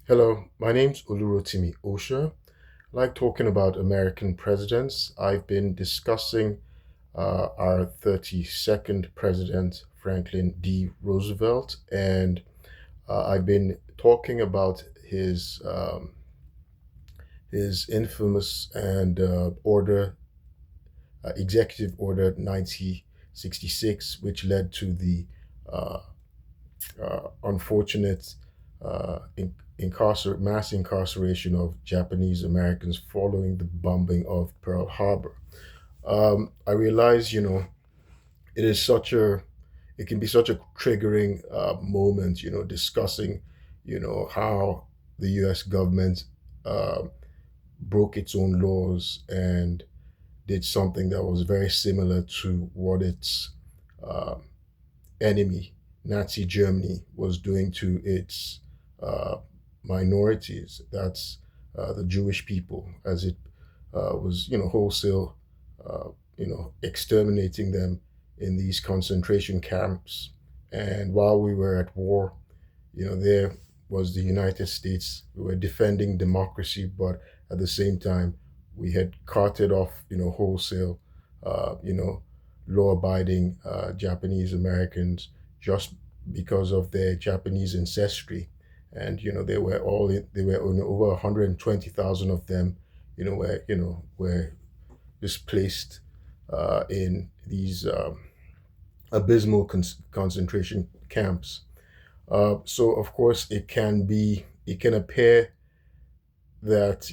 Hello, my name's Olurotimi Osha. I like talking about American presidents. I've been discussing our 32nd president, Franklin D. Roosevelt, and I've been talking about his infamous and Executive Order 1966, which led to the uh, unfortunate mass incarceration of Japanese Americans following the bombing of Pearl Harbor. I realize, it is it can be such a triggering moment, discussing, how the U.S. government uh, broke its own laws and did something that was very similar to what its uh, enemy, Nazi Germany, was doing to its uh, minorities. That's the Jewish people, as it was, wholesale, exterminating them in these concentration camps. And while we were at war, there was the United States. We were defending democracy, but at the same time, we had carted off, wholesale, law-abiding Japanese Americans just because of their Japanese ancestry. And they were over 120,000 of them, were displaced in these abysmal concentration camps. So of course it can appear that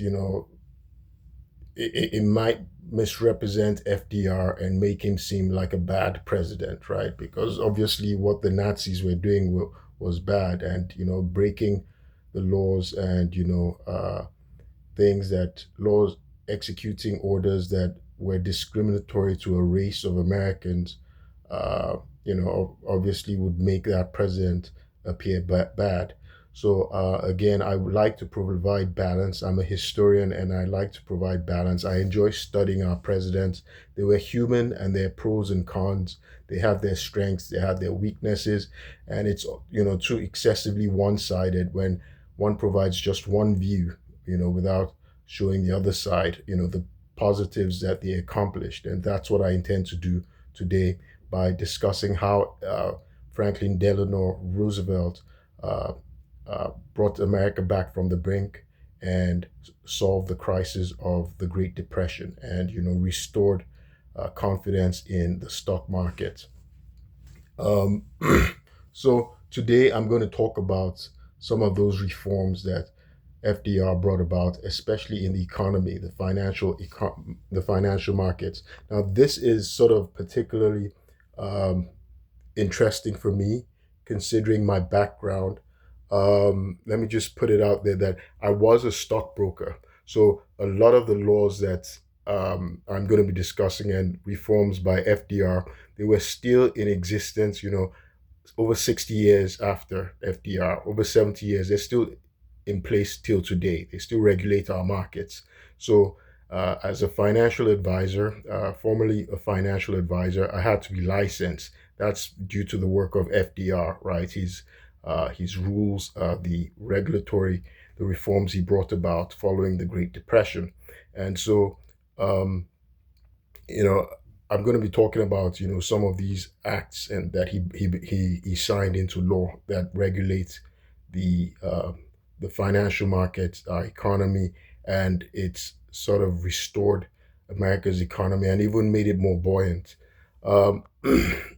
it might misrepresent FDR and make him seem like a bad president, right? Because obviously what the Nazis were doing was bad, and breaking the laws, and things that laws executing orders that were discriminatory to a race of Americans, obviously would make that president appear bad. So again, I would like to provide balance. I'm a historian and I like to provide balance. I enjoy studying our presidents. They were human and there are pros and cons. They have their strengths, they have their weaknesses, and it's too excessively one-sided when one provides just one view, without showing the other side, the positives that they accomplished. And that's what I intend to do today by discussing how Franklin Delano Roosevelt uh, brought America back from the brink and solved the crisis of the Great Depression, and restored confidence in the stock market. Um, so today I'm going to talk about some of those reforms that FDR brought about, especially in the economy, the financial markets. Now, this is sort of particularly um, interesting for me, considering my background. Let me just put it out there that I was a stockbroker. So a lot of the laws that I'm going to be discussing and reforms by FDR, they were still in existence, over 60 years after FDR, over 70 years. They're still in place till today. They still regulate our markets. So as a financial advisor, formerly a financial advisor, I had to be licensed. That's due to the work of FDR, right? His rules, the reforms he brought about following the Great Depression, and so um, you know, I'm going to be talking about some of these acts and that he signed into law that regulate the uh, the financial markets, our economy, and it's sort of restored America's economy and even made it more buoyant. Um,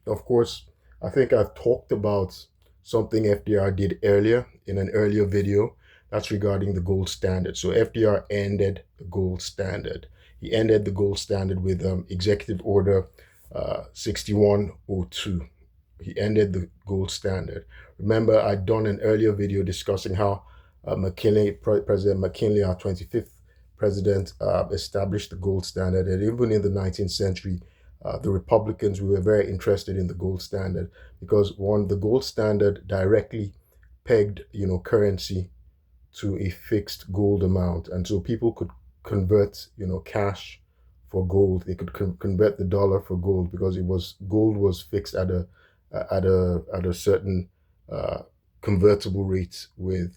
of course, I think I've talked about something FDR did earlier in an earlier video. That's regarding the gold standard. So FDR ended the gold standard. He ended the gold standard with Executive Order 6102. He ended the gold standard. Remember, I'd done an earlier video discussing how President McKinley, our 25th president, established the gold standard. And even in the 19th century, the Republicans, we were very interested in the gold standard because, one, the gold standard directly pegged, currency to a fixed gold amount, and so people could convert, cash for gold. They could convert the dollar for gold because it was gold was fixed at a certain uh, convertible rate with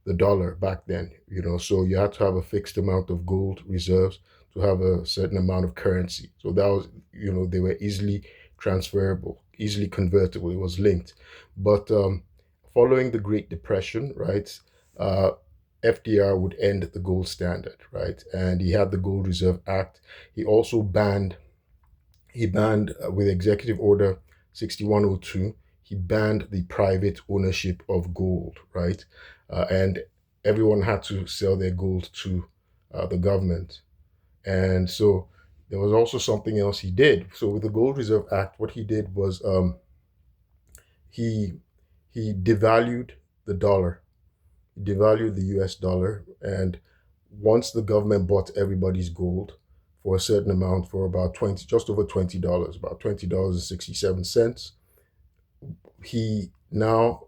the dollar back then, so you had to have a fixed amount of gold reserves to have a certain amount of currency. So that was, they were easily transferable, easily convertible. It was linked. But following the Great Depression, right, uh, FDR would end the gold standard, right? And he had the Gold Reserve Act. He also banned with Executive Order 6102, he banned the private ownership of gold, right? And everyone had to sell their gold to the government. And so there was also something else he did. So with the Gold Reserve Act, what he did was he he devalued the dollar, he devalued the U.S. dollar, and once the government bought everybody's gold for a certain amount, for about 20, just over $20, about $20.67, he now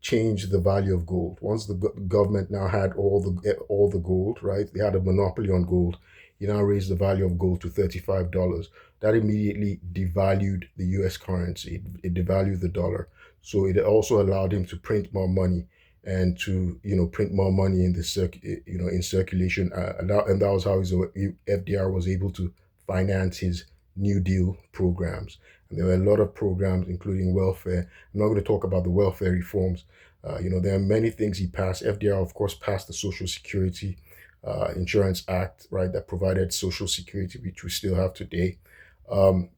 changed the value of gold. Once the government now had all the gold, right? They had a monopoly on gold. He now raised the value of gold to $35. That immediately devalued the U.S. currency. It devalued the dollar. So it also allowed him to print more money and to print more money in the in circulation. And that was how FDR was able to finance his New Deal programs. And there were a lot of programs, including welfare. I'm not going to talk about the welfare reforms. There are many things he passed. FDR, of course, passed the Social Security Insurance Act, right, that provided Social Security, which we still have today. Um,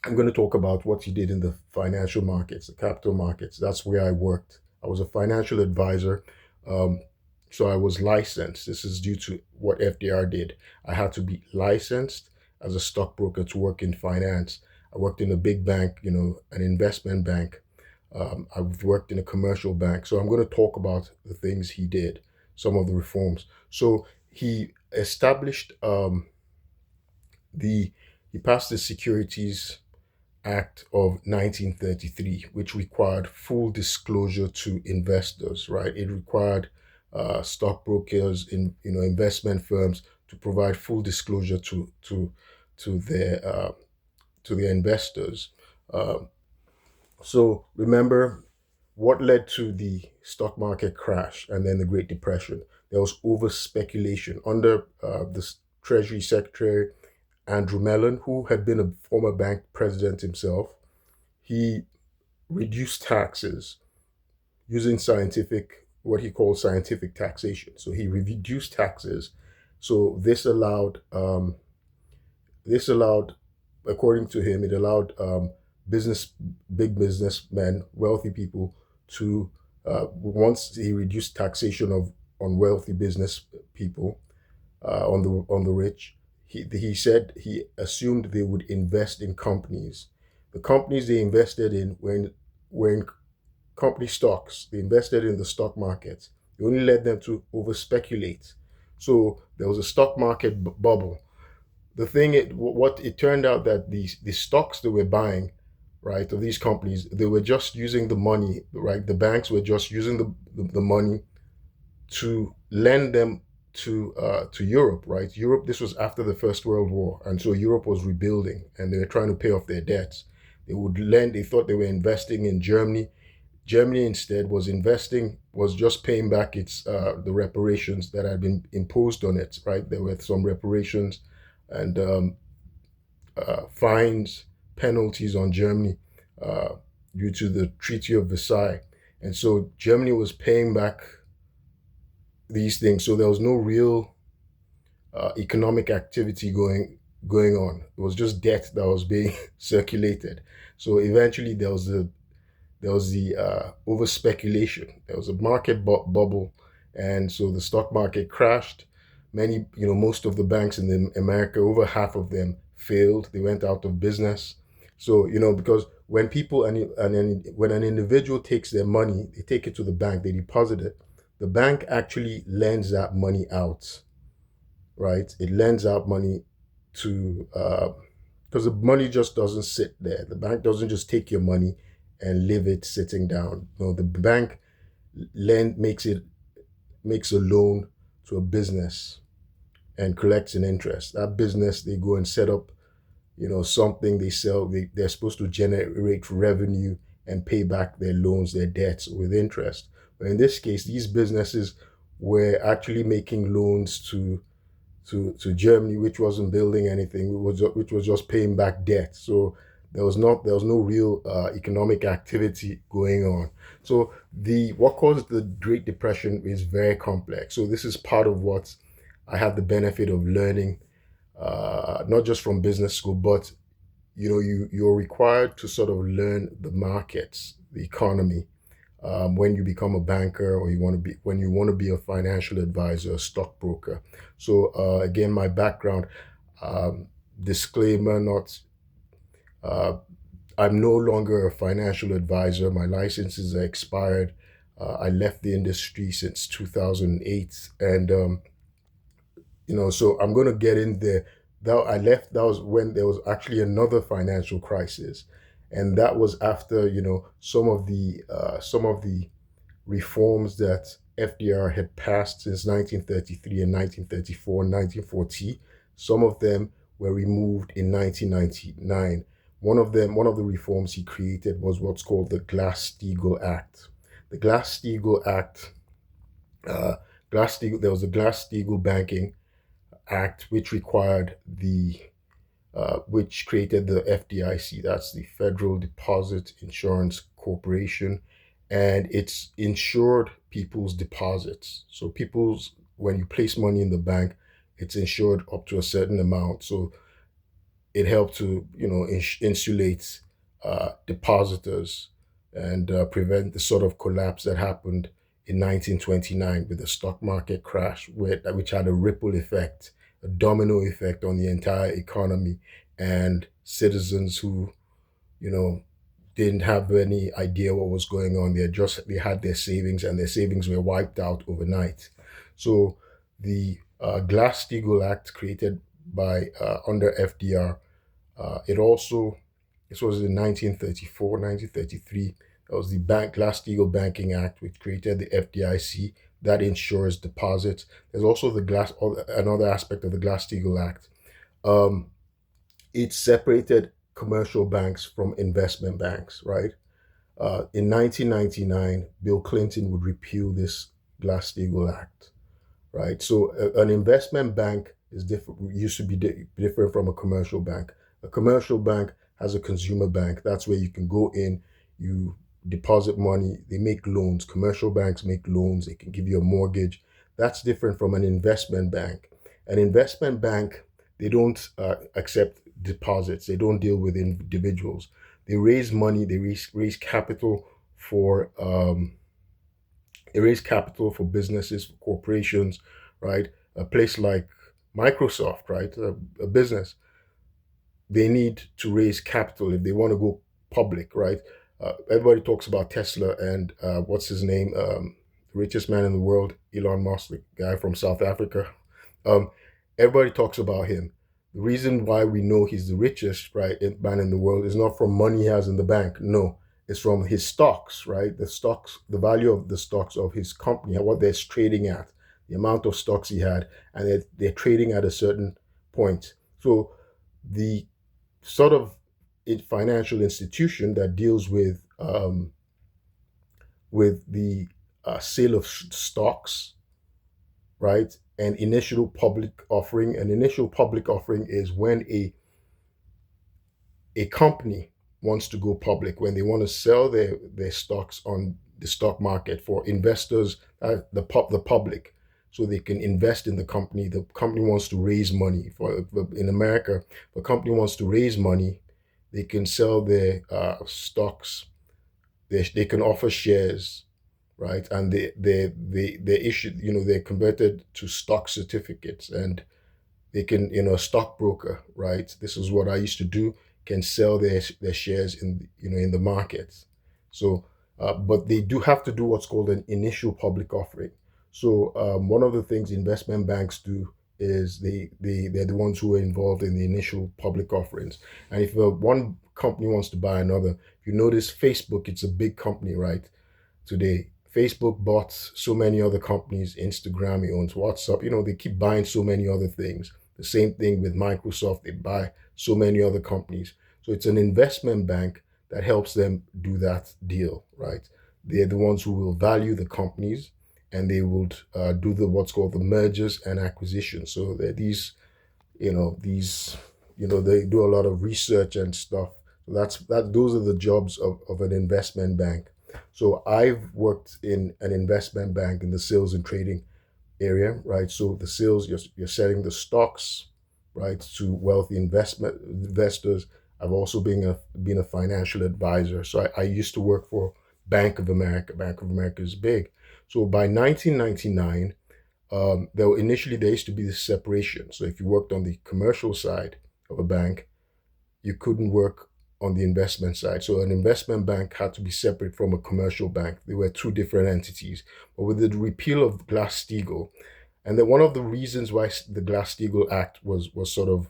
I'm going to talk about what he did in the financial markets, the capital markets. That's where I worked. I was a financial advisor. Um, so I was licensed. This is due to what FDR did. I had to be licensed as a stockbroker to work in finance. I worked in a big bank, an investment bank. I've worked in a commercial bank. So I'm going to talk about the things he did, some of the reforms. So he established the, he passed the Securities Act of 1933, which required full disclosure to investors, right? It required stockbrokers, investment firms to provide full disclosure to their to their investors. Uh, so remember what led to the stock market crash and then the Great Depression? There was over speculation under the Treasury Secretary Andrew Mellon, who had been a former bank president himself. He reduced taxes using what he called scientific taxation. So he reduced taxes. So this allowed, according to him, it allowed business, big businessmen, wealthy people to, once he reduced taxation on wealthy business people, on the rich, he said he assumed they would invest in companies. The companies they invested in were in company stocks. They invested in the stock market. It only led them to over speculate. So there was a stock market bubble. What it turned out that the stocks they were buying, right, of these companies, they were just using the money, right? The banks were just using the money to lend them to Europe, right? Europe. This was after the First World War, and so Europe was rebuilding, and they were trying to pay off their debts. They would lend. They thought they were investing in Germany. Germany instead was just paying back its the reparations that had been imposed on it. Right, there were some reparations and fines, penalties on Germany uh, due to the Treaty of Versailles, and so Germany was paying back these things. So there was no real economic activity going on. It was just debt that was being circulated. So eventually there was the over speculation. There was a market bubble, and so the stock market crashed. Most of the banks in America, over half of them failed. They went out of business. So because when people when an individual takes their money, they take it to the bank, they deposit it. The bank actually lends that money out, right? It lends out money to because the money just doesn't sit there. The bank doesn't just take your money and leave it sitting down. No, the bank lend makes a loan to a business and collects an interest. That business, they go and set up, something they sell. They're supposed to generate revenue and pay back their loans, their debts with interest. In this case, these businesses were actually making loans to Germany, which wasn't building anything, which was just paying back debt. So there was no real economic activity going on. So the what caused the Great Depression is very complex. So this is part of what I had the benefit of learning, not just from business school, but you're required to sort of learn the markets, the economy, when you become a banker or you want to be a financial advisor, a stockbroker. So again, my background, disclaimer, not uh, I'm no longer a financial advisor. My licenses are expired. I left the industry since 2008, and so I'm going to get in there. That I left. That was when there was actually another financial crisis, and that was after some of the reforms that FDR had passed since 1933 and 1934 and 1940. Some of them were removed in 1999. One of the reforms he created was what's called the Glass-Steagall Act. The Glass-Steagall Act, uh, there was a Glass-Steagall Banking Act, which required which created the FDIC, that's the Federal Deposit Insurance Corporation, and it's insured people's deposits. So when you place money in the bank, it's insured up to a certain amount. So it helped to insulate depositors and prevent the sort of collapse that happened in 1929 with the stock market crash, which had a ripple effect, a domino effect on the entire economy, and citizens who you know didn't have any idea what was going on. They had their savings, and their savings were wiped out overnight. So the Glass-Steagall Act, created by under FDR, it also, this was in 1934, 1933. That was the Glass-Steagall Banking Act, which created the FDIC that insures deposits. There's also another aspect of the Glass-Steagall Act. Um, it separated commercial banks from investment banks, right? In 1999, Bill Clinton would repeal this Glass-Steagall Act, right? So an investment bank is different. Used to be different from a commercial bank. A commercial bank has a consumer bank. That's where you can go in, you deposit money. They make loans. Commercial banks make loans. They can give you a mortgage. That's different from an investment bank. An investment bank, they don't accept deposits. They don't deal with individuals. They raise money. Raise capital for businesses, for corporations, right? A place like Microsoft, right? A business, they need to raise capital if they want to go public, right? Everybody talks about Tesla and what's his name, the richest man in the world, Elon Musk, the guy from South Africa. Um, Everybody talks about him. The reason why we know he's the richest, right, man in the world is not from money he has in the bank. No, it's from his stocks, right? The stocks, the value of the stocks of his company, what they're trading at, the amount of stocks he had, and they're trading at a certain point. So the sort of financial institution that deals with the sale of stocks, right? And initial public offering. An initial public offering is when a company wants to go public, when they want to sell their stocks on the stock market for investors, the public, so they can invest in the company. The company wants to raise money. In America, the company wants to raise money. They can sell their stocks. They can offer shares, right? And they issued, they're converted to stock certificates, and they can, a stockbroker, right? This is what I used to do, can sell their shares in the markets. So but they do have to do what's called an initial public offering. So one of the things investment banks do is they're the ones who are involved in the initial public offerings. And if one company wants to buy another, if you notice Facebook, it's a big company, right? Today, Facebook bought so many other companies. Instagram, he owns WhatsApp. They keep buying so many other things. The same thing with Microsoft. They buy so many other companies. So it's an investment bank that helps them do that deal, right? They're the ones who will value the companies, and they would do the what's called the mergers and acquisitions. So they're these, they do a lot of research and stuff. So those are the jobs of an investment bank. So I've worked in an investment bank in the sales and trading area, right? So the sales, you're selling the stocks, right, to wealthy investors. I've also been a financial advisor. So I used to work for Bank of America. Bank of America is big. So by 1999, there used to be this separation. So if you worked on the commercial side of a bank, you couldn't work on the investment side. So an investment bank had to be separate from a commercial bank. They were two different entities. But with the repeal of Glass-Steagall, and then one of the reasons why the Glass-Steagall Act was sort of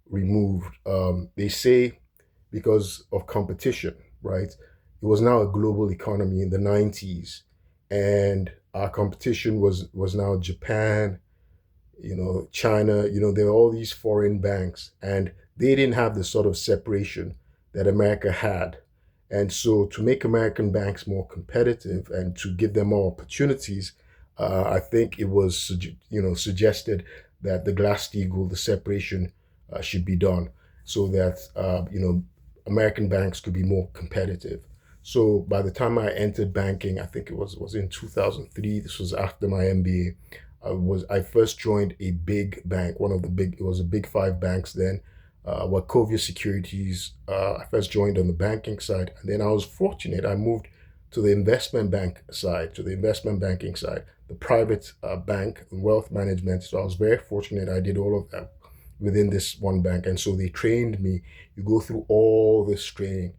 removed, they say because of competition, right? It was now a global economy in the 90s, and our competition was now Japan, China, there are all these foreign banks, and they didn't have the sort of separation that America had. And so, to make American banks more competitive and to give them more opportunities, I think it was, suggested that the Glass-Steagall, the separation, should be done so that, American banks could be more competitive. So by the time I entered banking, I think it was in 2003. This was after my MBA. I first joined a big bank, one of the big. It was a big five banks then. Wachovia Securities. I first joined on the banking side, and then I was fortunate. I moved to the investment bank side, to the investment banking side, the private bank, wealth management. So I was very fortunate. I did all of that within this one bank, and so they trained me. You go through all this training.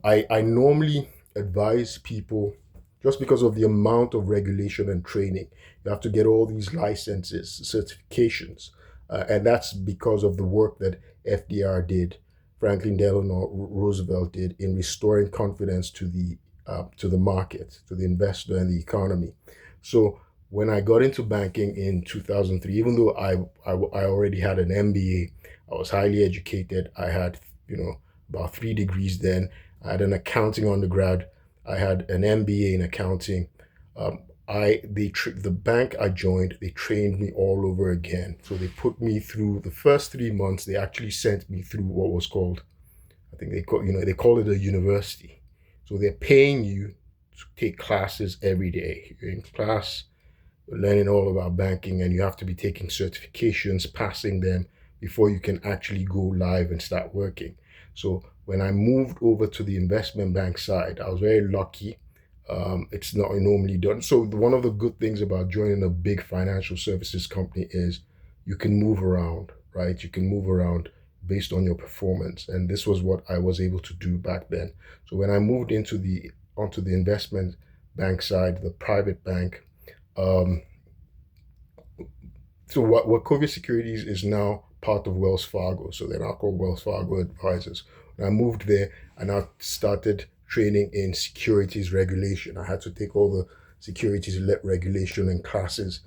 I normally advise people, just because of the amount of regulation and training. You have to get all these licenses, certifications, and that's because of the work that FDR did, Franklin Delano Roosevelt did in restoring confidence to the market, to the investor and the economy. So when I got into banking in 2003, even though I already had an MBA, I was highly educated. I had about 3 degrees then. I had an accounting undergrad. I had an MBA in accounting. The bank I joined, they trained me all over again. So they put me through the first 3 months. They actually sent me through what was called, I think they call it a university. So they're paying you to take classes every day. You're in class, you're learning all about banking, and you have to be taking certifications, passing them before you can actually go live and start working. So when I moved over to the investment bank side, I was very lucky. It's not normally done. So one of the good things about joining a big financial services company is you can move around, right? You can move around based on your performance, and this was what I was able to do back then. So when I moved onto the investment bank side, the private bank, um, so what Wachovia Securities is now part of Wells Fargo. So they're now called Wells Fargo Advisors. When I moved there, I now started training in securities regulation. I had to take all the securities regulation and classes.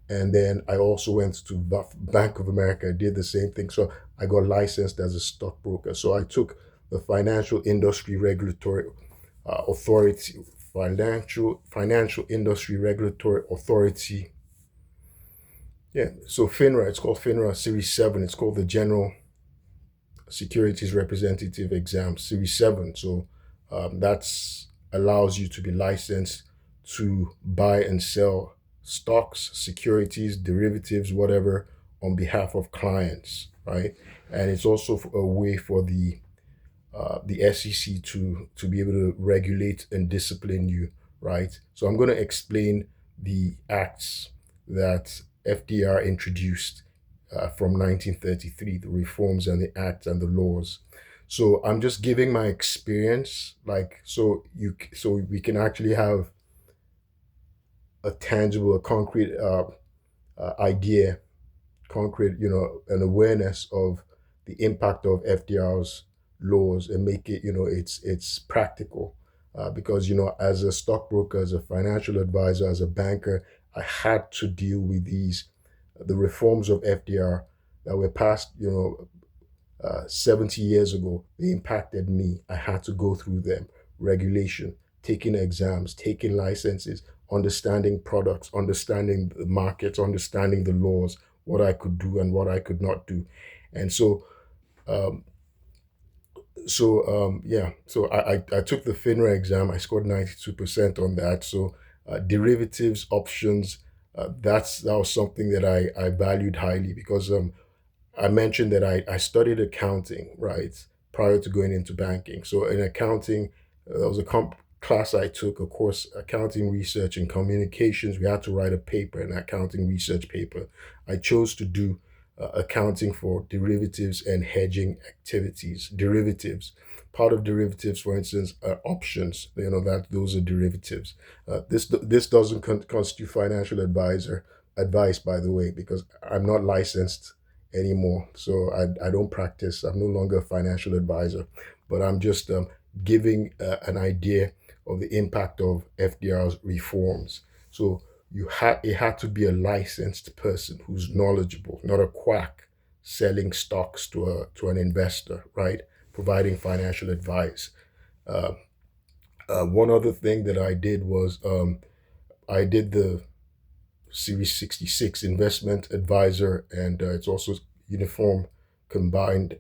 And then I also went to Bank of America, did the same thing. So I got licensed as a stockbroker. So I took the Financial Industry Regulatory Authority, Financial Industry Regulatory Authority. Yeah, so FINRA, it's called FINRA Series 7. It's called the General Securities Representative Exam Series 7. So that's allows you to be licensed to buy and sell stocks, securities, derivatives, whatever, on behalf of clients, right? And it's also a way for the SEC to be able to regulate and discipline you, right? So I'm going to explain the acts that FDR introduced from 1933, the reforms and the acts and the laws. So I'm just giving my experience, like so we can actually have a tangible, a concrete idea, concrete, an awareness of the impact of FDR's laws and make it, it's practical. Because as a stockbroker, as a financial advisor, as a banker, I had to deal with the reforms of FDR that were passed, 70 years ago. They impacted me. I had to go through them. Regulation, taking exams, taking licenses, understanding products, understanding the markets, understanding the laws, what I could do and what I could not do. And um, I took the FINRA exam. I scored 92% on that. So derivatives, options, that was something that I valued highly because I mentioned that I studied accounting, right, prior to going into banking. So in accounting, there was a class I took, of course, accounting research and communications. We had to write a paper, an accounting research paper. I chose to do accounting for derivatives and hedging activities. Derivatives, part of derivatives, for instance, are options. That those are derivatives. This doesn't constitute financial advisor advice, by the way, because I'm not licensed anymore. So I don't practice. I'm no longer a financial advisor, but I'm just giving an idea of the impact of FDR's reforms. So it had to be a licensed person who's knowledgeable, not a quack selling stocks to an investor, right? Providing financial advice. Uh, one other thing that I did was I did the Series 66 investment advisor, and it's also uniform combined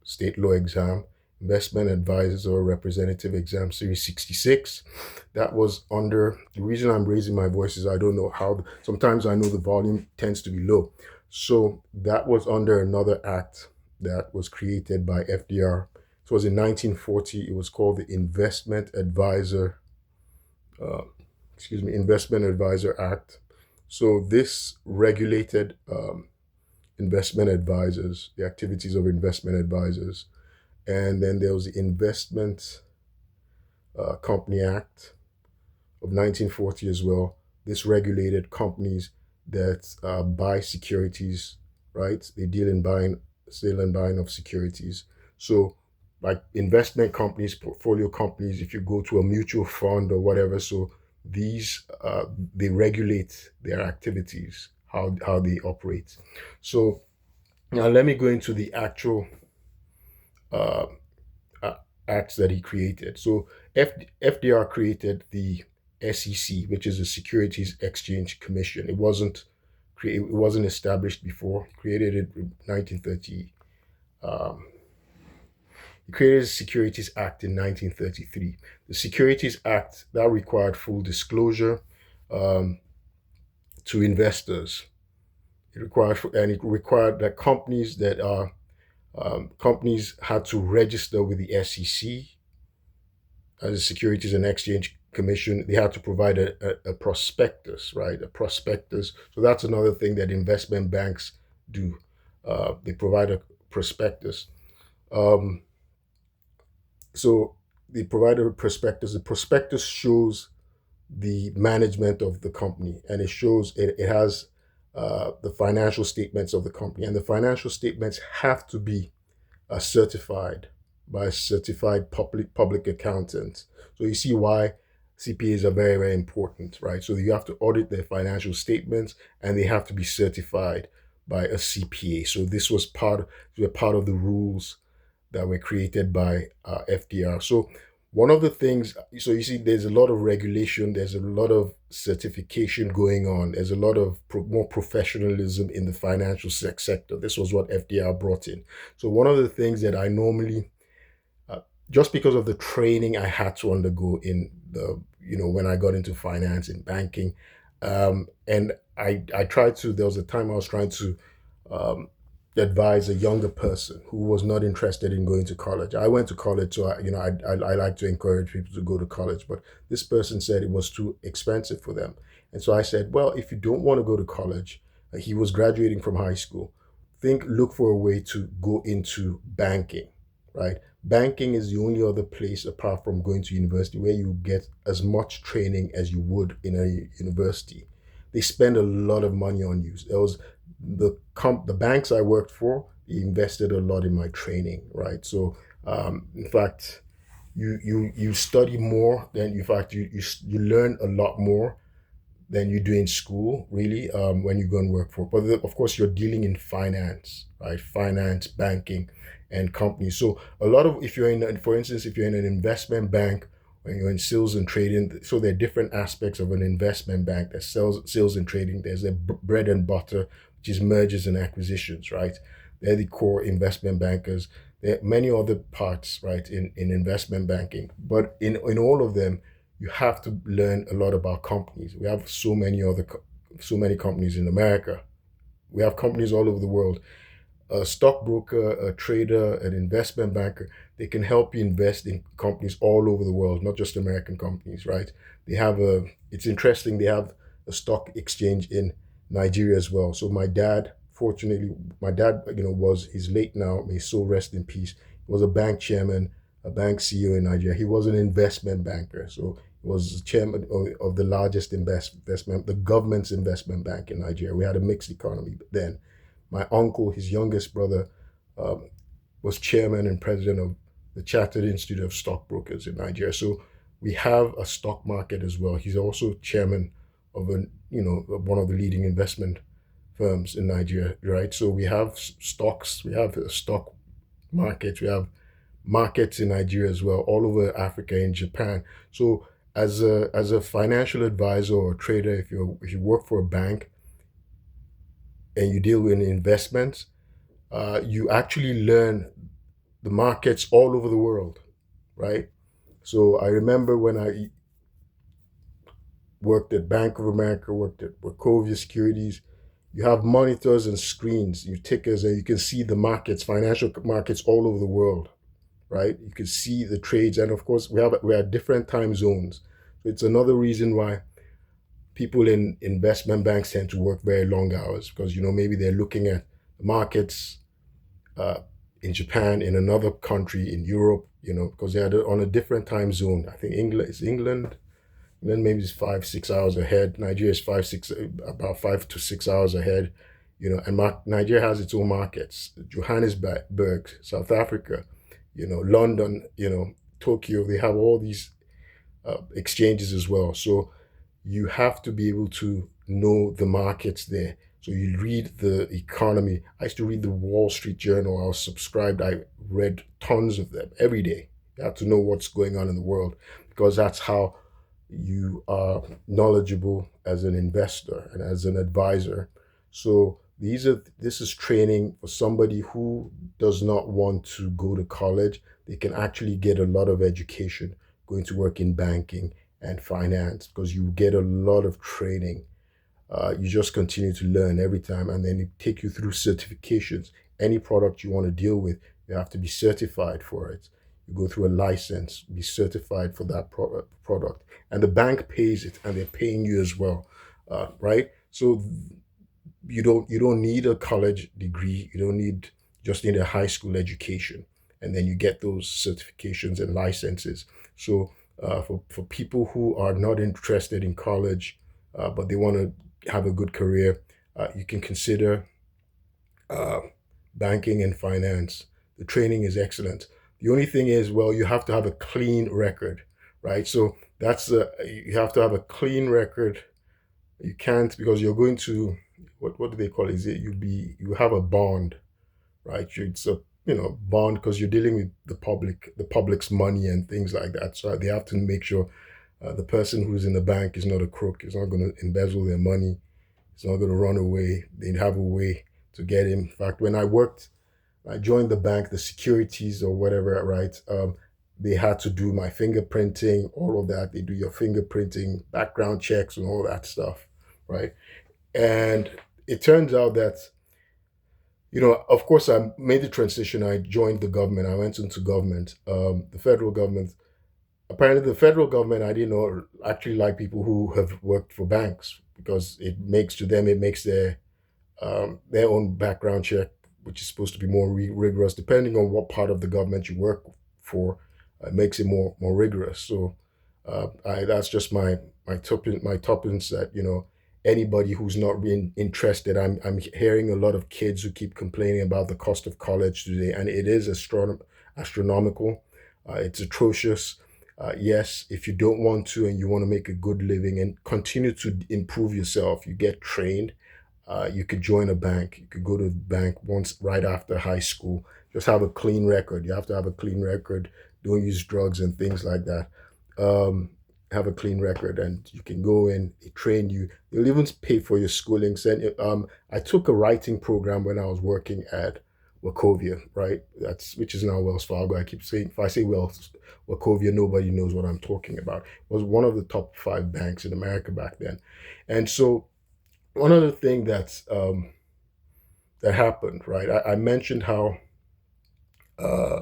state law exam, investment advisor representative exam, Series 66. That was under, the reason I'm raising my voice is I don't know how, sometimes I know the volume tends to be low. So that was under another act that was created by FDR. It was in 1940. It was called the uh, Investment Advisor Act. So this regulated investment advisors, the activities of investment advisors. And then there was the Investment Company Act of 1940 as well. This regulated companies that buy securities, right? They deal in sale and buying of securities. So, like investment companies, portfolio companies, if you go to a mutual fund or whatever, so these they regulate their activities, how they operate. So now let me go into the actual uh, uh, acts that he created. So FDR created the SEC, which is the Securities Exchange Commission. It wasn't established before. He created it in 1930. Um, he created the Securities Act in 1933. The Securities Act that required full disclosure um, to investors. It required that companies had to register with the SEC as a Securities and Exchange Commission. They had to provide a prospectus, right? A prospectus. So that's another thing that investment banks do. They provide a prospectus. Um, so they provide a prospectus. The prospectus shows the management of the company, and it has the financial statements of the company, and the financial statements have to be certified by a certified public accountant. So you see why CPAs are very, very important, right? So you have to audit their financial statements, and they have to be certified by a CPA. So were part of the rules that were created by FDR. So one of the things, so you see, there's a lot of regulation, there's a lot of certification going on, there's a lot of more professionalism in the financial sector. This was what FDR brought in. So one of the things that I normally, just because of the training I had to undergo when I got into finance and banking, and I tried to, there was a time I was trying to um, advise a younger person who was not interested in going to college. I went to college, so I like to encourage people to go to college, but this person said it was too expensive for them, and so I said, well, if you don't want to go to college, he was graduating from high school. Look for a way to go into banking, right? Banking is the only other place apart from going to university where you get as much training as you would in a university. They spend a lot of money on you. There was the banks I worked for, they invested a lot in my training, right? So in fact, you study more than, in fact, you learn a lot more than you do in school, really, when you go and work for. But of course, you're dealing in finance, right? Finance, banking, and companies. So a lot of, if you're in, for instance, if you're in an investment bank when you're in sales and trading. So there are different aspects of an investment bank. There's sales and trading. There's a bread and butter, which is mergers and acquisitions, right? They're the core investment bankers. There are many other parts, right, in investment banking. But in all of them, you have to learn a lot about companies. We have so many companies in America. We have companies all over the world. A stockbroker, a trader, an investment banker, they can help you invest in companies all over the world, not just American companies, right? It's interesting, they have a stock exchange in Nigeria as well. So fortunately, my dad, he's late now, may his soul rest in peace. He was a bank chairman, a bank CEO in Nigeria. He was an investment banker. So he was chairman of the largest the government's investment bank in Nigeria. We had a mixed economy then. My uncle, his youngest brother, um, was chairman and president of the Chartered Institute of Stockbrokers in Nigeria. So we have a stock market as well. He's also chairman of one of the leading investment firms in Nigeria, right? So we have stocks, we have stock markets, we have markets in Nigeria as well, all over Africa and Japan. So as a financial advisor or trader, if you work for a bank and you deal with investments, you actually learn the markets all over the world, right? So I remember when I worked at Bank of America, worked at Wachovia Securities, you have monitors and screens, you tickers, and you can see the markets, financial markets all over the world, right? You can see the trades, and of course we have different time zones. So it's another reason why people in investment banks tend to work very long hours because maybe they're looking at the markets uh, in Japan, in another country, in Europe, because they're on a different time zone. I think England. Then maybe it's 5, 6 hours ahead. Nigeria is about 5 to 6 hours ahead. And Nigeria has its own markets. Johannesburg, South Africa, London, Tokyo. They have all these exchanges as well. So you have to be able to know the markets there. So you read the economy. I used to read the Wall Street Journal. I was subscribed. I read tons of them every day. You have to know what's going on in the world because that's how you are knowledgeable as an investor and as an advisor. So this is training for somebody who does not want to go to college. They can actually get a lot of education going to work in banking and finance because you get a lot of training. You just continue to learn every time, and then it take you through certifications. Any product you want to deal with, you have to be certified for it. You go through a license, be certified for that product, and the bank pays it, and they're paying you as well, right? So you don't need a college degree. You don't need just need a high school education, and then you get those certifications and licenses. So for people who are not interested in college, but they want to have a good career, you can consider uh, banking and finance. The training is excellent. The only thing is, well, you have to have a clean record, right? So you have to have a clean record. You can't because you're going to what do they call it? Is it you have a bond, right? It's a bond because you're dealing with the public's money and things like that. So they have to make sure the person who's in the bank is not a crook. He's not going to embezzle their money. He's not going to run away. They have a way to get him. In fact, I joined the bank, the securities or whatever, right? They had to do my fingerprinting, all of that. They do your fingerprinting, background checks, and all that stuff, right? And it turns out that, of course, I made the transition. I joined the government. I went into government, the federal government. Apparently, the federal government, I didn't know, actually like people who have worked for banks because it makes their own background check, which is supposed to be more rigorous, depending on what part of the government you work for, makes it more rigorous. So that's just my tuppence that anybody who's not really interested. I'm hearing a lot of kids who keep complaining about the cost of college today, and it is astronomical. It's atrocious. Yes, if you don't want to and you want to make a good living and continue to improve yourself, you get trained. You could join a bank. You could go to the bank once right after high school. Just have a clean record. You have to have a clean record. Don't use drugs and things like that. um, have a clean record, and you can go in, they train you. They'll even pay for your schooling. I took a writing program when I was working at Wachovia, right? That's which is now Wells Fargo. I keep saying if I say Wells Wachovia, nobody knows what I'm talking about. It was one of the top five banks in America back then, and so one other thing that happened, right? I mentioned how uh,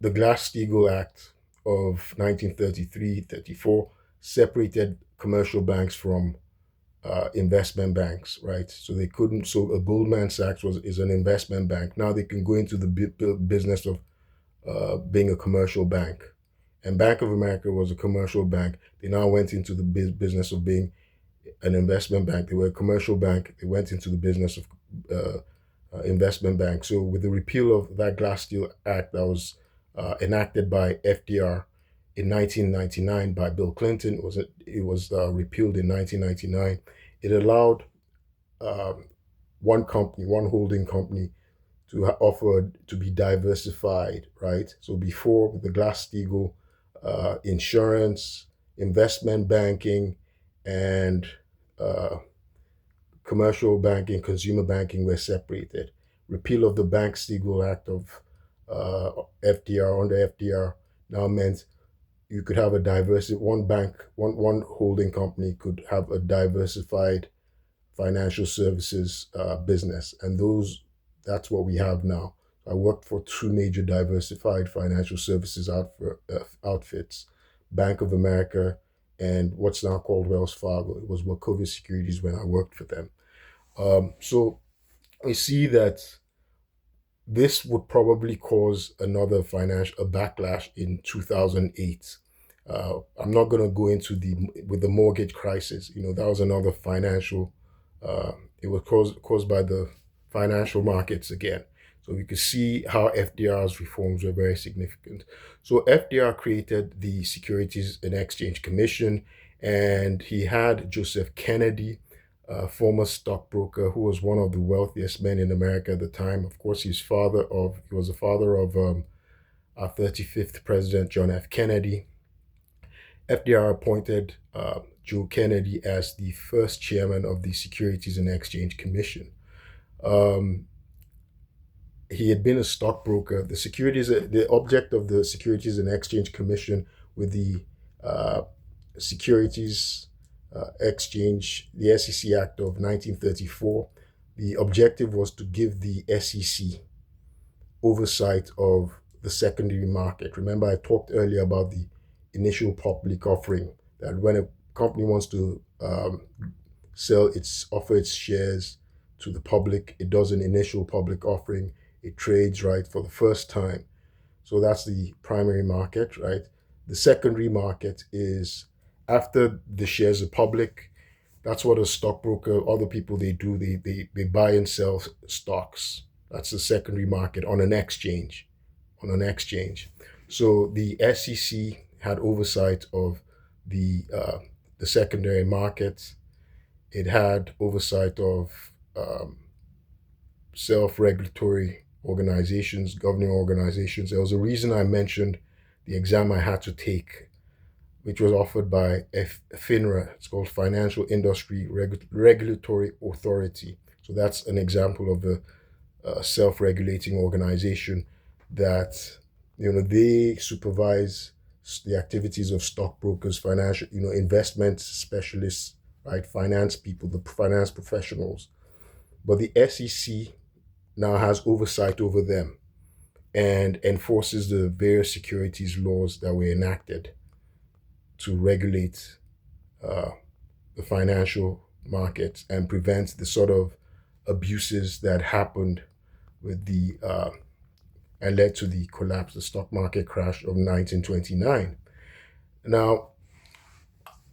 the Glass-Steagall Act of 1933-34 separated commercial banks from investment banks, right? So they couldn't. So a Goldman Sachs is an investment bank. Now they can go into the business of being a commercial bank, and Bank of America was a commercial bank. They now went into the business of being an investment bank. They were a commercial bank. They went into the business of uh, investment bank. So with the repeal of that Glass-Steagall Act that was enacted by FDR in 1999 by Bill Clinton, it was repealed in 1999. It allowed um, one company, one holding company, to offer to be diversified, right? So before with the Glass-Steagall, insurance, investment banking, and uh, commercial banking, consumer banking were separated. Repeal of the Bank-Steagall Act of FDR under FDR now meant you could have a diversity. One bank, one holding company could have a diversified financial services business, and that's what we have now. I worked for two major diversified financial services outfits, Bank of America and what's now called Wells Fargo. It was Wachovia Securities when I worked for them. So we see that this would probably cause another financial a backlash in 2008. I'm not going to go into the with the mortgage crisis. That was another financial. Uh, it was caused by the financial markets again. So we could see how FDR's reforms were very significant. So FDR created the Securities and Exchange Commission, and he had Joseph Kennedy, a former stockbroker who was one of the wealthiest men in America at the time. Of course, he was the father of our 35th president, John F. Kennedy. FDR appointed Joe Kennedy as the first chairman of the Securities and Exchange Commission. Um, he had been a stockbroker. The object of the Securities and Exchange Commission with the uh, Securities Exchange, the SEC Act of 1934, the objective was to give the SEC oversight of the secondary market. Remember, I talked earlier about the initial public offering, that when a company wants to offer its shares to the public, it does an initial public offering. It trades right for the first time. So that's the primary market, right? The secondary market is after the shares are public. That's what a stockbroker, other people, they do. They buy and sell stocks. That's the secondary market on an exchange. On an exchange. So the SEC had oversight of the secondary market. It had oversight of self-regulatory organizations, governing organizations. There was a reason I mentioned the exam I had to take, which was offered by FINRA. It's called Financial Industry Regulatory Authority. So that's an example of a self-regulating organization that they supervise the activities of stockbrokers, financial, investment specialists, right, finance people, the finance professionals. But the SEC now has oversight over them and enforces the various securities laws that were enacted to regulate uh, the financial markets and prevent the sort of abuses that happened with the and led to the collapse, the stock market crash of 1929. Now,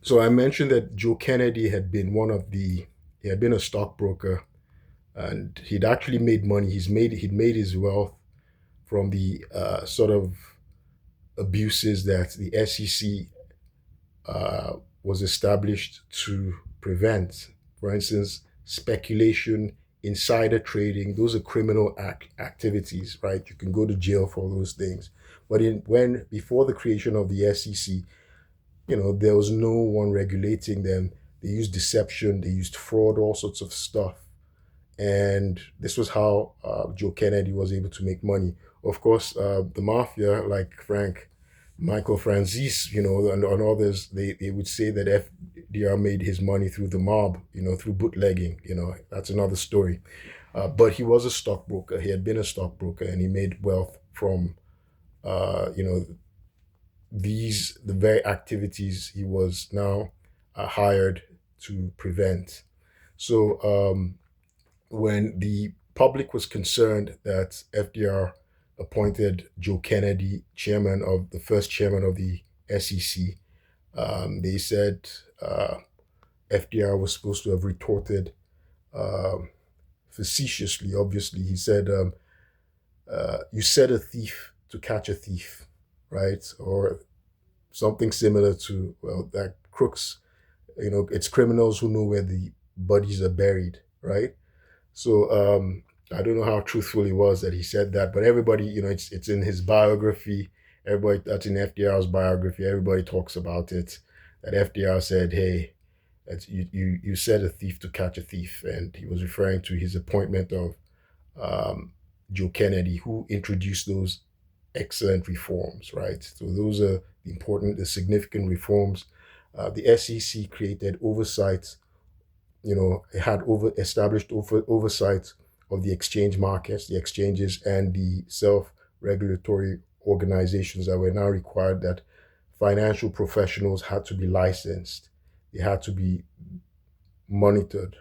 so I mentioned that Joe Kennedy he had been a stockbroker, and he'd actually made money. He'd made his wealth from the sort of abuses that the SEC was established to prevent. For instance, speculation insider trading. Those are criminal activities, right? You can go to jail for those things. But when before the creation of the SEC, there was no one regulating them. They used deception, they used fraud, all sorts of stuff. And this was how Joe Kennedy was able to make money. Of course, the mafia, like Michael Franzese, and others, they would say that FDR made his money through the mob, through bootlegging. That's another story. But he was a stockbroker. He had been a stockbroker, and he made wealth from, you know, the very activities he was now hired to prevent. So when the public was concerned that FDR appointed Joe Kennedy the first chairman of the SEC, they said FDR was supposed to have retorted um, facetiously. Obviously, he said, "You set a thief to catch a thief," right? Or something similar to, well, that crooks, it's criminals who know where the bodies are buried, right? So I don't know how truthful he was that he said that, but everybody, it's in his biography. Everybody, that's in FDR's biography. Everybody talks about it. That FDR said, "Hey, you set a thief to catch a thief," and he was referring to his appointment of um, Joe Kennedy, who introduced those excellent reforms, right? So those are the significant reforms. The SEC created oversight. It had established oversight of the exchange markets, the exchanges, and the self-regulatory organizations that were now required that financial professionals had to be licensed. They had to be monitored,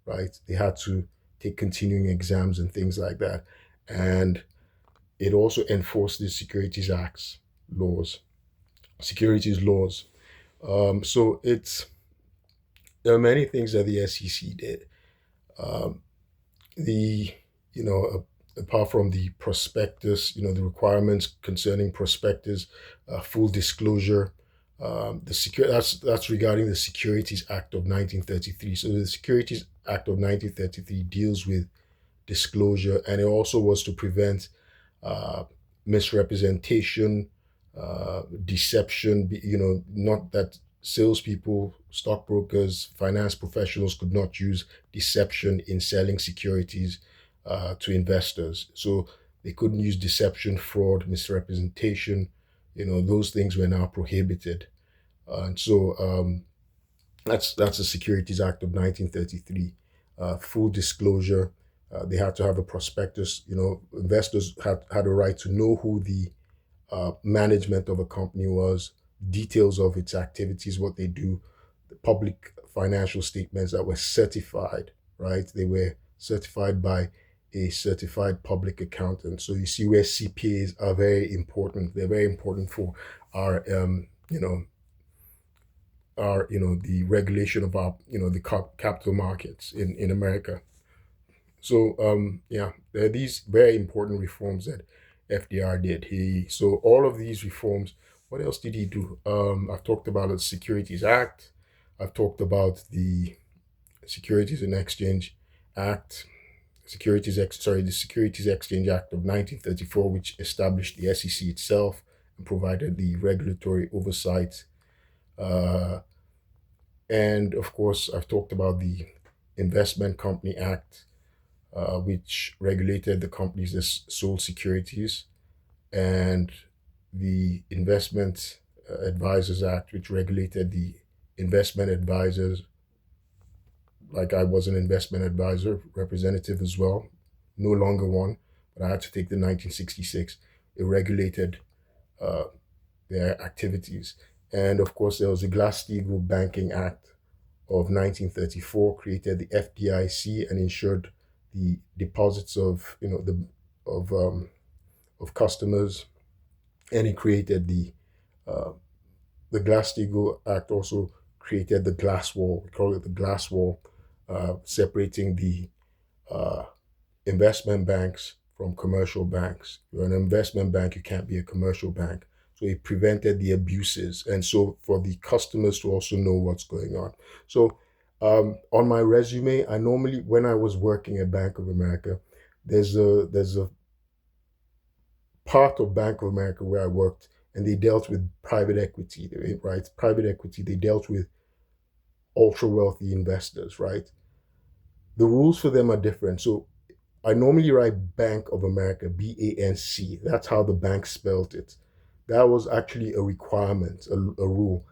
right? They had to take continuing exams and things like that. And it also enforced the laws, securities laws. So there are many things that the SEC did. Um, the you know Apart from the prospectus, the requirements concerning prospectus, full disclosure, that's regarding the Securities Act of 1933. So the Securities Act of 1933 deals with disclosure, and it also was to prevent uh, misrepresentation, deception. Not that salespeople, stockbrokers, finance professionals could not use deception in selling securities to investors. So they couldn't use deception, fraud, misrepresentation. Those things were now prohibited. And so that's the Securities Act of 1933. Full disclosure. They had to have a prospectus. Investors had a right to know who the management of a company was, details of its activities, what they do, the public financial statements that were certified, right? They were certified by a certified public accountant. So you see where CPAs are very important. They're very important for our, the regulation of our, the capital markets in America. So yeah, there are these very important reforms that FDR did. So all of these reforms. What else did he do? I've talked about the Securities Act. I've talked about the Securities and Exchange Act. The Securities Exchange Act of 1934, which established the SEC itself and provided the regulatory oversight. Uh, and of course, I've talked about the Investment Company Act, which regulated the companies that sold securities, and the Investment Advisors Act, which regulated the investment advisors. Like, I was an investment advisor representative as well, no longer one, but I had to take the 1966. It regulated uh, their activities. And of course, there was the Glass-Steagall Banking Act of 1934, created the FDIC and ensured the deposits of customers, and it created uh, the Glass-Steagall Act also created the glass wall. We call it the glass wall, separating the uh, investment banks from commercial banks. You're an investment bank, you can't be a commercial bank. So it prevented the abuses, and so for the customers to also know what's going on. So On my resume, I normally, when I was working at Bank of America, there's a part of Bank of America where I worked, and they dealt with private equity, right? Private equity. They dealt with ultra wealthy investors, right? The rules for them are different. So I normally write Bank of America, BANC. That's how the bank spelled it. That was actually a requirement, a rule.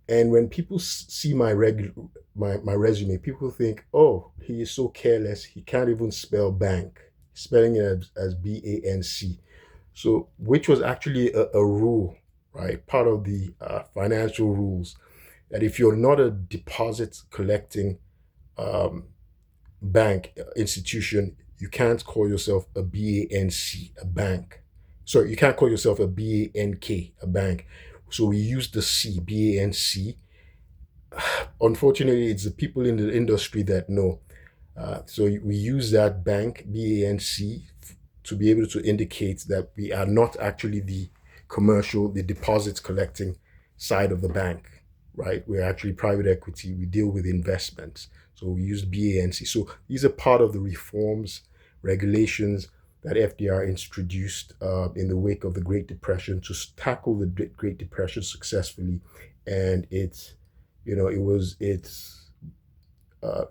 And when people see my resume, people think, oh, he is so careless. He can't even spell bank, spelling it as BANC. So, which was actually a rule, right? Part of the financial rules that if you're not a deposit collecting um, bank institution, you can't call yourself a BANC, a bank. Sorry, you can't call yourself a BANK, a bank. So we use the C, BANC. Unfortunately, it's the people in the industry that know. So we use that bank, BANC, to be able to indicate that we are not actually the deposits collecting side of the bank, right? We're actually private equity. We deal with investments. So we use BANC. So these are part of the reforms, regulations that FDR introduced in the wake of the Great Depression to tackle the Great Depression successfully. And it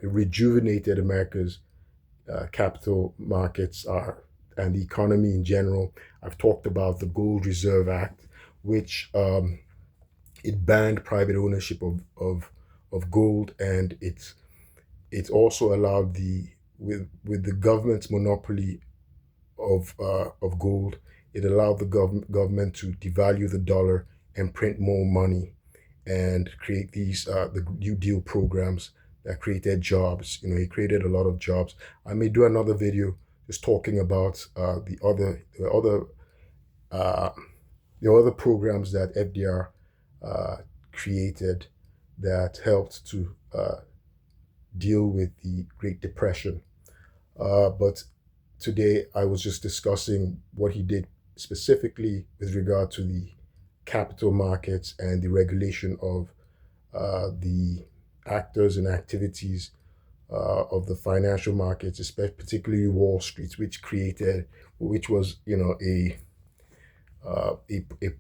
rejuvenated America's capital markets are and the economy in general. I've talked about the Gold Reserve Act, which it banned private ownership of gold, and it also allowed with the government's monopoly of gold, it allowed the government to devalue the dollar and print more money and create these the New Deal programs that created jobs. He created a lot of jobs. I may do another video just talking about uh, the other programs that FDR uh, created that helped to deal with the Great Depression. But today I was just discussing what he did specifically with regard to the capital markets and the regulation of the actors and activities of the financial markets, especially particularly Wall Street, which was uh, a, a,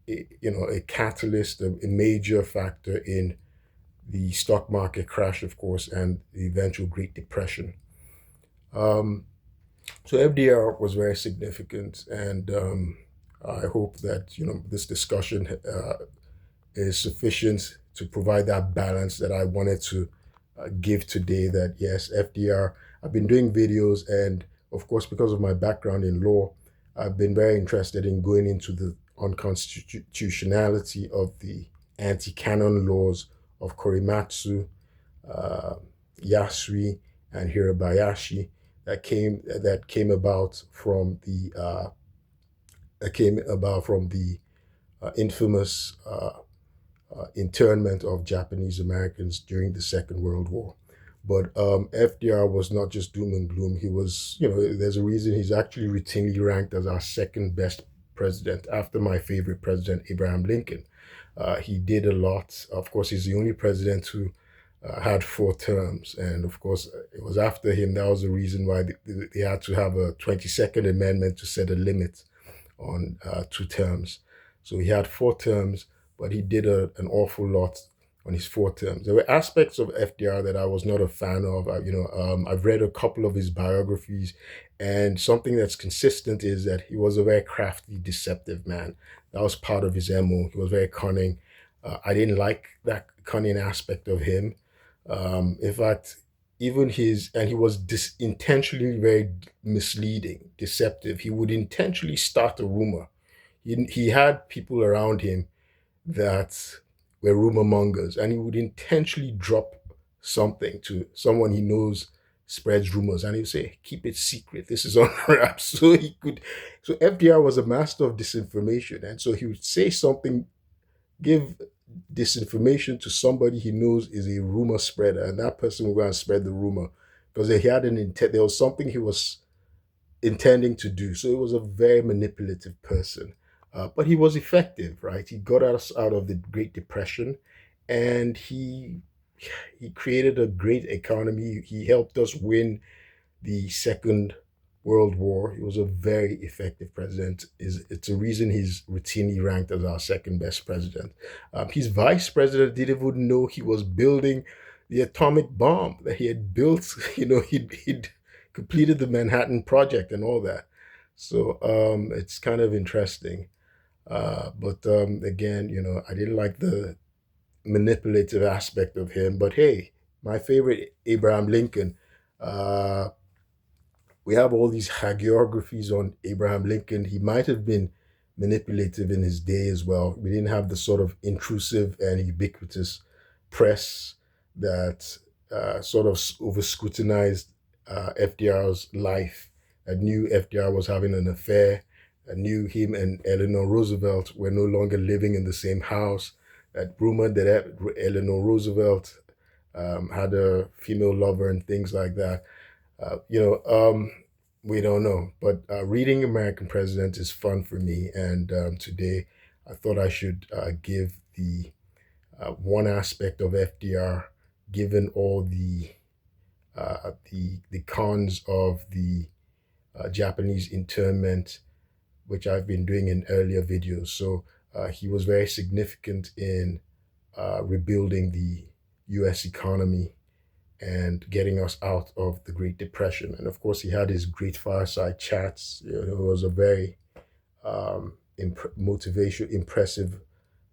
a catalyst, a major factor in the stock market crash, of course, and the eventual Great Depression. Um, so FDR was very significant, and I hope that this discussion is sufficient to provide that balance that I wanted to give today. That yes, FDR, I've been doing videos, and of course, because of my background in law, I've been very interested in going into the unconstitutionality of the anti canon laws of Korimatsu, uh, Yasui, and Hirabayashi that came about from the infamous internment of Japanese Americans during the Second World War. But FDR was not just doom and gloom. He was, there's a reason he's actually routinely ranked as our second best president after my favorite president, Abraham Lincoln. He did a lot. Of course, he's the only president who had 4 terms. And of course, it was after him. That was the reason why they had to have a 22nd Amendment to set a limit on 2 terms. So he had 4 terms, but he did an awful lot on his 4 terms. There were aspects of FDR that I was not a fan of. I've read a couple of his biographies, and something that's consistent is that he was a very crafty, deceptive man. That was part of his MO. He was very cunning. I didn't like that cunning aspect of him. In fact, and he was intentionally very misleading, deceptive. He would intentionally start a rumor. He had people around him that were rumor mongers, and he would intentionally drop something to someone he knows spreads rumors, and he'd say, "Keep it secret. This is on wraps." So he could. So FDR was a master of disinformation, and so he would say something, give disinformation to somebody he knows is a rumor spreader, and that person will go and spread the rumor because he had an intent. There was something he was intending to do. So it was a very manipulative person. But he was effective, right? He got us out of the Great Depression, and he he created a great economy. He helped us win the Second World War. He was a very effective president. It's a reason he's routinely ranked as our second best president. His vice president didn't even know he was building the atomic bomb that he had built. He'd completed the Manhattan Project and all that. So it's kind of interesting. But again, I didn't like the manipulative aspect of him. But hey, my favorite, Abraham Lincoln. Uh, we have all these hagiographies on Abraham Lincoln. He might have been manipulative in his day as well. We didn't have the sort of intrusive and ubiquitous press that sort of over scrutinized FDR's life. I knew FDR was having an affair. I knew him and Eleanor Roosevelt were no longer living in the same house. That rumored that Eleanor Roosevelt had a female lover and things like that. Uh, you know, um, we don't know, but reading American President is fun for me. And today, I thought I should give the one aspect of FDR, given all the cons of the Japanese internment, which I've been doing in earlier videos. So he was very significant in rebuilding the U.S. economy and getting us out of the Great Depression. And of course, he had his great fireside chats. He was a very impressive,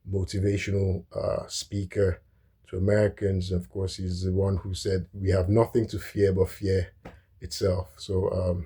motivational speaker to Americans. And of course, he's the one who said, "We have nothing to fear but fear itself." So,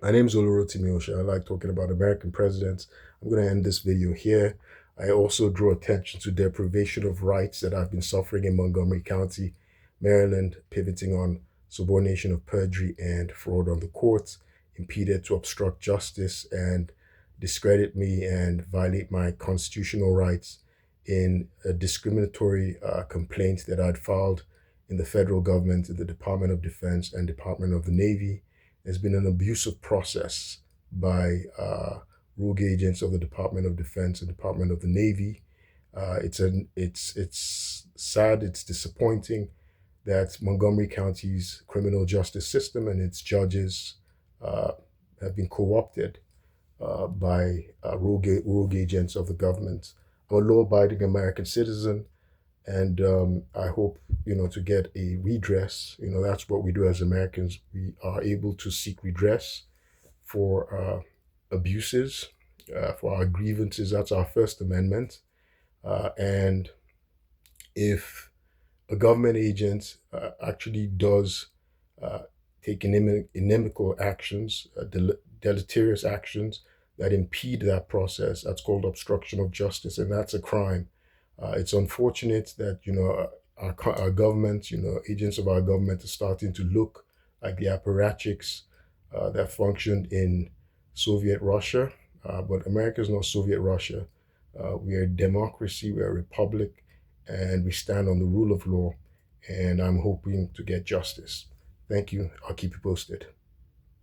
my name is Olurotimi Osha. I like talking about American presidents. I'm going to end this video here. I also draw attention to deprivation of rights that I've been suffering in Montgomery County, Maryland, pivoting on subordination of perjury and fraud on the courts, impeded to obstruct justice and discredit me and violate my constitutional rights in a discriminatory complaint that I'd filed in the federal government, in the Department of Defense and Department of the Navy. There's been an abusive process by rogue agents of the Department of Defense and Department of the Navy. It's sad, it's disappointing that Montgomery County's criminal justice system and its judges uh, have been co-opted by rogue agents of the government. I'm a law-abiding American citizen, and I hope to get a redress. That's what we do as Americans. We are able to seek redress for abuses, for our grievances. That's our First Amendment. And if a government agent actually does uh, take inimical actions, deleterious actions that impede that process, that's called obstruction of justice, and that's a crime. It's unfortunate that our government, agents of our government, are starting to look like the apparatchiks that functioned in Soviet Russia. But America is not Soviet Russia. We are a democracy, we are a republic, and we stand on the rule of law. And I'm hoping to get justice. Thank you. I'll keep you posted.